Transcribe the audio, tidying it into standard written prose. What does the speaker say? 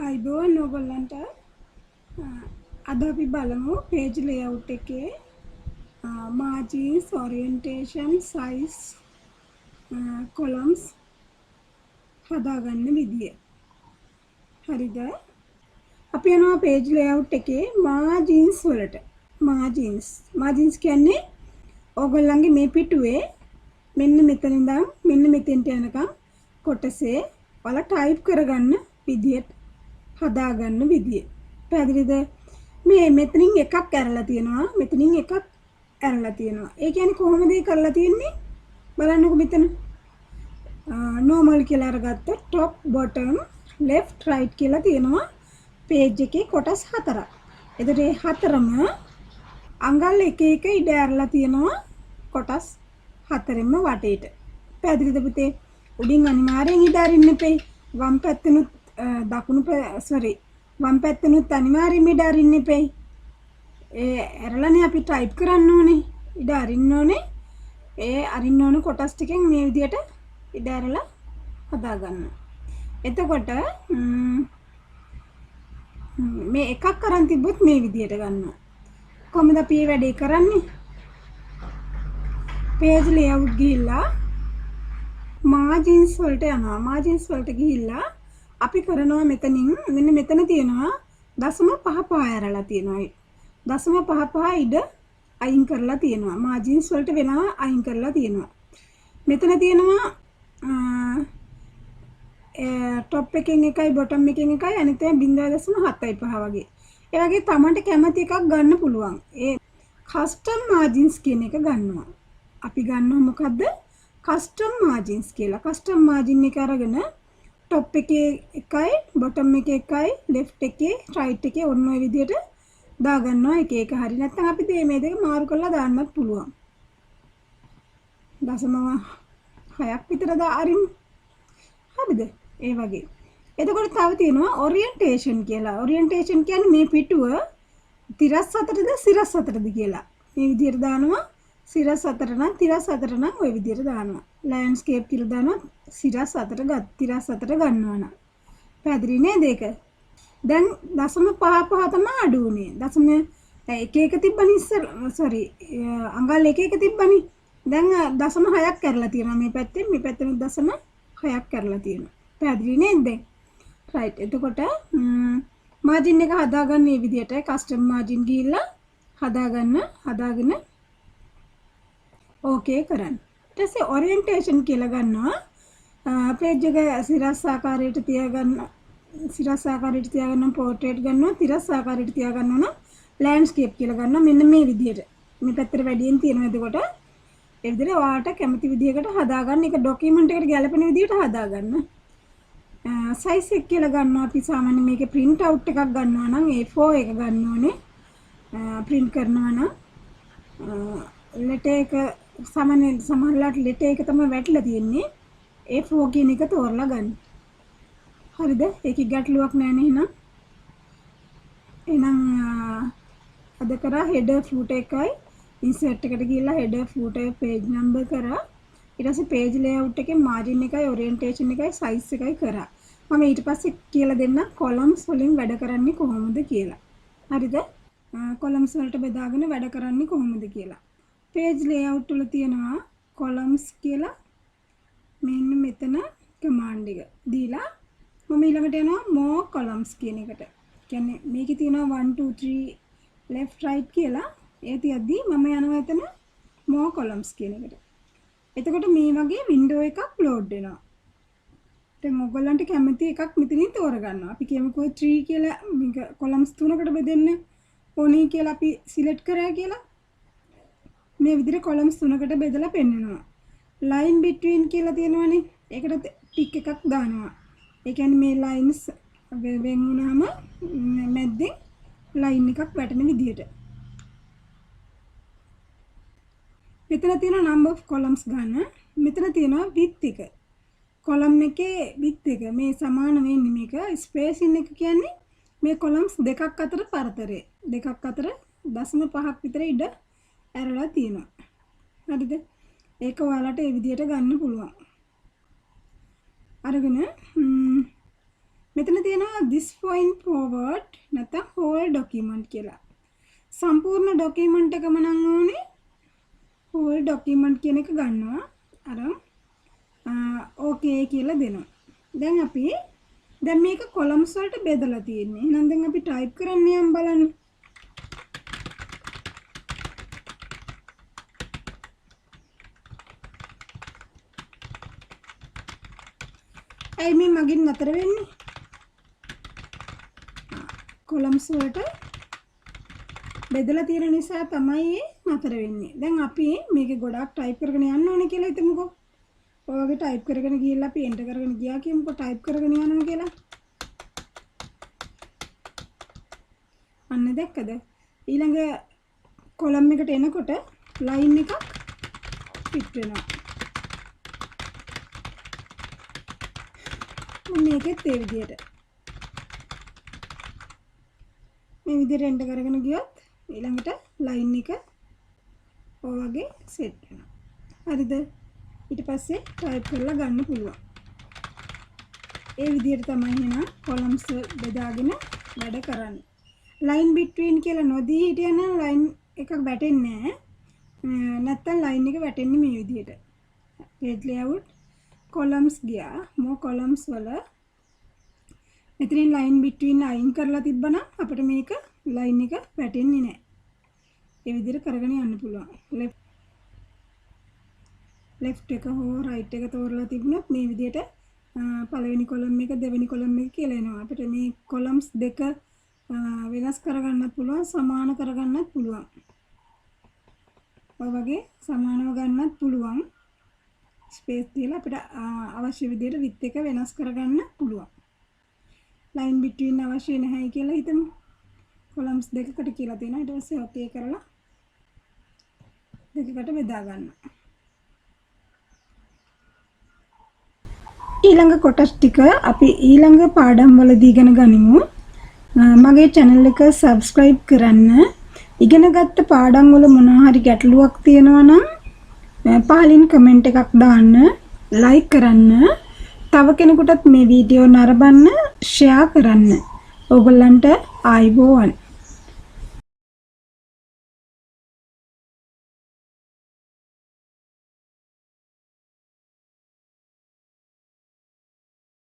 අයිබෝන් ඔයගොල්ලන්ට අද අපි බලමු page layout එකේ margins, orientation, size, columns හදාගන්න විදිය. හරිද? අපි යනවා page layout එකේ margins වලට. margins කියන්නේ ඔයගොල්ලන්ගේ මේ පිටුවේ මෙන්න මෙතන ඉඳන් මෙන්න මෙතෙන්ට යනකම් කොටසේ ඔයාලා ටයිප් කරගන්න විදියට හදාගන්න විදිය. පැහැදිලිද? මේ මෙතනින් එකක් ඇරලා තියෙනවා, මෙතනින් එකක් ඇරලා තියෙනවා. ඒ කියන්නේ කොහොමද ඒ කරලා තියෙන්නේ? බලන්නකො මෙතන. normal කියලා අරගත්ත top bottom left right කියලා තියෙනවා page එකේ කොටස් හතරක්. එතකොට මේ හතරම අඟල් එක එක ඉඩ ඇරලා තියෙනවා කොටස් හතරෙම වටේට. පැහැදිලිද පුතේ? උඩින් අනිවාර්යෙන් ඉඩ අරින්න එපේ. වම් පැත්තෙනුත් වම් පැත්තෙනුත් අනිවාර්යෙන්ම ඉඩ අරින්න එපේ. ඒ ඇරලානේ අපි ටයිප් කරන්න ඕනේ. ඉඩ අරින්න ඕනේ. ඒ අරින්න ඕන කොටස් ටිකෙන් මේ විදියට ඉඩ ඇරලා හදාගන්න. එතකොට මේ එකක් අරන් තිබ්බොත් මේ විදියට ගන්නවා. කොහොමද අපි මේ වැඩේ කරන්නේ? page layout ගිහිල්ලා margins වලට යනවා. margins වලට ගිහිල්ලා අපි කරනවා මෙතනින් මෙන්න මෙතන තියෙනවා 0.5 ඇරලා තියෙනවා. 0.5 ඉඩ අයින් කරලා තියෙනවා. margins වලට වෙනවා අයින් කරලා තියෙනවා. මෙතන තියෙනවා top එකෙන් එකයි bottom එකෙන් එකයි අනිත් එක 0.75 වගේ. ඒ වගේ Tamanට කැමති එකක් ගන්න පුළුවන්. ඒ custom margins කියන එක ගන්නවා. අපි ගන්නවා මොකද්ද? custom margins කියලා. custom margin එක අරගෙන top එකේ එකයි bottom එකේ එකයි left එකේ right එකේ ඔන්න ඔය විදිහට දා ගන්නවා එක එක. හරි නැත්නම් අපි මේ දෙක මාරු කරලා දාන්නත් පුළුවන්. 0.6ක් විතර අරිමු. හරිද? ඒ වගේ. එතකොට තව තියෙනවා orientation කියලා. orientation කියන්නේ මේ පිටුව තිරස් අතරද සිරස් අතරද කියලා. මේ විදිහට දානවා. සිරස් අතර නම් තිරස් අතර නම් ওই විදිහට දානවා. landscape කියලා දානවා. තිරස් අතර ගන්නවා නම්. පැහැදිලි නේද ඒක? දැන් 0.5 තමයි අඩු උනේ. එක එක තිබ්බනේ ඉස්සර අඟල් එක එක තිබ්බනේ. දැන් 0.6ක් කරලා තියෙනවා මේ පැත්තෙන්. මේ පැත්තෙන් 0.6ක් කරලා තියෙනවා. පැහැදිලි නේද දැන්? right. එතකොට margin එක හදාගන්න මේ විදිහට custom margin ගිහිල්ලා හදාගෙන okay කරන්න. ඊට පස්සේ orientation කියලා ගන්නවා. page එක සිරස් ආකාරයට තියාගන්න portrait ගන්නවා. තිරස් ආකාරයට තියාගන්න ඕන landscape කියලා ගන්නවා. මෙන්න මේ විදිහට. මේ පැත්තට වැඩියෙන් තියෙනවා. එතකොට ඒ විදිහට ඔයාලට කැමති විදිහකට හදාගන්න. ඒක document එකට ගැලපෙන විදිහට හදාගන්න. size එක කියලා ගන්නවා. අපි සාමාන්‍යයෙන් මේකේ print out එකක් ගන්නවා නම් A4 එක ගන්න ඕනේ. print කරනවා නම් letter එක සාමාන්‍යයෙන් සමහරවිට letter එක තමයි වැටලා තියෙන්නේ. A4 කියන එක තෝරලා ගන්න. හරිද? ඒකේ ගැටලුවක් නැහැ එහෙනම් අද කරා header footer එකයි insert එකට ගිහිල්ලා header footer page number කරා. ඊට පස්සේ page layout එකේ margin එකයි orientation එකයි size එකයි කරා. මම ඊට පස්සේ කියලා දෙන්න columns වලින් වැඩ කරන්නේ කොහොමද කියලා. හරිද? columns වලට බෙදාගෙන වැඩ කරන්නේ කොහොමද කියලා. page layout වල තියෙනවා columns කියලා මෙන්න මෙතන command එක දීලා මම ඊළඟට යනවා more columns කියන එකට. කියන්නේ මේකේ තියෙනවා 1 2 3 left right කියලා. ඒ තියද්දි මම යනවා එතන more columns කියන එකට. එතකොට මේ වගේ window එකක් load වෙනවා. දැන් ඔයගොල්ලන්ට කැමති එකක් මෙතනින් තෝරගන්නවා. අපි කියමුකෝ 3 කියලා columns තුනකට බෙදෙන්න ඕනේ කියලා අපි select කරා කියලා. මේ විදිහට columns තුනකට බෙදලා පෙන්නනවා. line between කියලා තියෙනවනේ. ඒකට tick එකක් දානවා. ඒ කියන්නේ මේ lines වෙන් වුණාම මැද්දෙන් line එකක් වැටෙන විදිහට. මෙතන තියෙන number of columns ගන්න. මෙතන තියෙනවා width එක. column එකේ width එක මේ සමාන වෙන්නේ මේක spacing එක කියන්නේ මේ columns දෙකක් අතර පරතරය. දෙකක් අතර 0.5ක් විතර ඉඩ ඇරලා තියෙනවා. හරිද? ඒක ඔයාලට ඒ විදිහට ගන්න පුළුවන්. අරගෙන මෙතන තියෙනවා this point forward නැත්නම් whole document කියලා. සම්පූර්ණ document එකම නම් ඕනේ whole document කියන එක ගන්නවා. අර okay කියලා දෙනවා. දැන් අපි දැන් මේක columns වලට බෙදලා තියෙන්නේ. එහෙනම් දැන් අපි type කරන්න යම් බලන්න. ඇයි මේ මගින් නතර වෙන්නේ? columns වලට බෙදලා තියෙන නිසා තමයි නතර වෙන්නේ. දැන් අපි මේක ගොඩක් type කරගෙන යන්න ඕනේ කියලා හිතමුකෝ. ඔය වගේ type කරගෙන ගිහලා අපි enter කරගෙන ගියා කියමුකෝ type කරගෙන යනවා කියලා. අන්න දැක්කද? ඊළඟ column එකට එනකොට line එකක් fit වෙනවා. මේකෙත් ඒ විදිහට මේ විදිහට එන්ටර් කරගෙන ගියොත් ඊළඟට ලයින් එක ඔය වගේ සෙට් වෙනවා. හරිද? ඊට පස්සේ ටයිප් කරලා ගන්න පුළුවන්. ඒ විදිහට තමයි එහෙනම් columns බෙදාගෙන වැඩ කරන්නේ. line between කියලා නොදී හිටියනම් line එකක් වැටෙන්නේ නැහැ. නැත්තම් line එක වැටෙන්නේ මේ විදිහට. page layout columns ගියා. more columns වල මෙතනින් line between අයින් කරලා තිබ්බනම් අපිට මේක line එක වැටෙන්නේ නැහැ. ඒ විදිහට කරගෙන යන්න පුළුවන්. left එක හෝ right එක තෝරලා තිබුණොත් මේ විදිහට පළවෙනි column එක දෙවෙනි column එක කියලා එනවා. අපිට මේ columns දෙක වෙනස් කරගන්නත් පුළුවන්, සමාන කරගන්නත් පුළුවන්. ඔය වගේ සමානව ගන්නත් පුළුවන්. ස්පේස් තියලා අපිට අවශ්‍ය විදිහට width එක වෙනස් කරගන්න පුළුවන්. line between අවශ්‍ය නැහැ කියලා හිතමු. columns දෙකකට කියලා තියෙනවා. ඊට පස්සේ okay කරලා දෙකකට බෙදා ගන්න. ඊළඟ කොටස් ටික අපි ඊළඟ පාඩම් වලදී ඉගෙන ගනිමු. මගේ channel එක subscribe කරන්න. ඉගෙනගත්ත පාඩම් වල මොනවා හරි ගැටලුවක් තියෙනවා නම් පහලින් කමෙන්ට් එකක් දාන්න, like කරන්න, තව කෙනෙකුටත් මේ වීඩියෝ නරඹන්න ෂෙයා කරන්න. ඕගොල්ලන්ට ආයුබෝවන්.